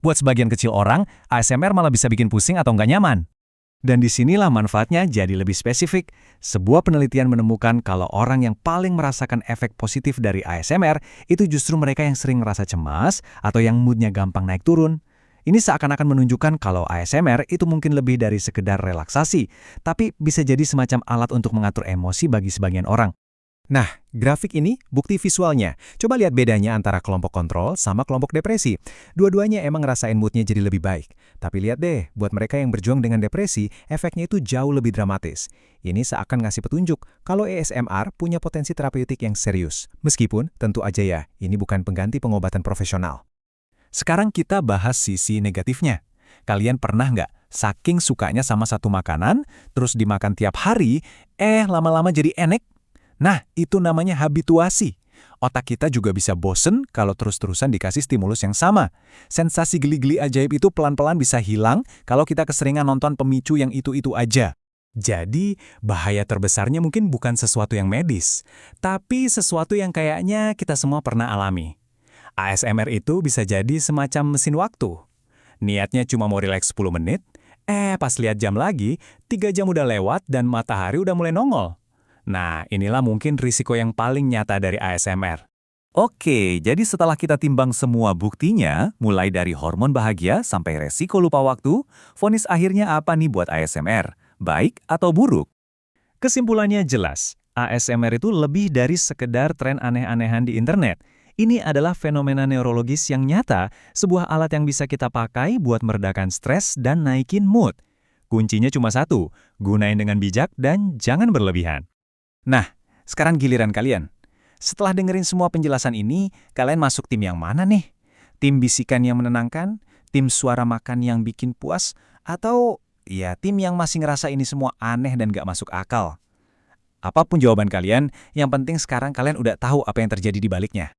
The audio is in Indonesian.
Buat sebagian kecil orang, ASMR malah bisa bikin pusing atau nggak nyaman. Dan disinilah manfaatnya jadi lebih spesifik. Sebuah penelitian menemukan kalau orang yang paling merasakan efek positif dari ASMR itu justru mereka yang sering merasa cemas atau yang moodnya gampang naik turun. Ini seakan-akan menunjukkan kalau ASMR itu mungkin lebih dari sekedar relaksasi, tapi bisa jadi semacam alat untuk mengatur emosi bagi sebagian orang. Nah, grafik ini bukti visualnya. Coba lihat bedanya antara kelompok kontrol sama kelompok depresi. Dua-duanya emang ngerasain moodnya jadi lebih baik. Tapi lihat deh, buat mereka yang berjuang dengan depresi, efeknya itu jauh lebih dramatis. Ini seakan ngasih petunjuk kalau ASMR punya potensi terapeutik yang serius. Meskipun, tentu aja ya, ini bukan pengganti pengobatan profesional. Sekarang kita bahas sisi negatifnya. Kalian pernah nggak saking sukanya sama satu makanan, terus dimakan tiap hari, lama-lama jadi enek? Nah, itu namanya habituasi. Otak kita juga bisa bosen kalau terus-terusan dikasih stimulus yang sama. Sensasi geli-geli ajaib itu pelan-pelan bisa hilang kalau kita keseringan nonton pemicu yang itu-itu aja. Jadi, bahaya terbesarnya mungkin bukan sesuatu yang medis, tapi sesuatu yang kayaknya kita semua pernah alami. ASMR itu bisa jadi semacam mesin waktu. Niatnya cuma mau rileks 10 menit, pas lihat jam lagi, 3 jam udah lewat dan matahari udah mulai nongol. Nah, inilah mungkin risiko yang paling nyata dari ASMR. Oke, jadi setelah kita timbang semua buktinya, mulai dari hormon bahagia sampai resiko lupa waktu, vonis akhirnya apa nih buat ASMR? Baik atau buruk? Kesimpulannya jelas, ASMR itu lebih dari sekedar tren aneh-anehan di internet. Ini adalah fenomena neurologis yang nyata, sebuah alat yang bisa kita pakai buat meredakan stres dan naikin mood. Kuncinya cuma satu, gunain dengan bijak dan jangan berlebihan. Nah, sekarang giliran kalian. Setelah dengerin semua penjelasan ini, kalian masuk tim yang mana nih? Tim bisikan yang menenangkan? Tim suara makan yang bikin puas? Atau, ya tim yang masih ngerasa ini semua aneh dan gak masuk akal? Apapun jawaban kalian, yang penting sekarang kalian udah tahu apa yang terjadi di baliknya.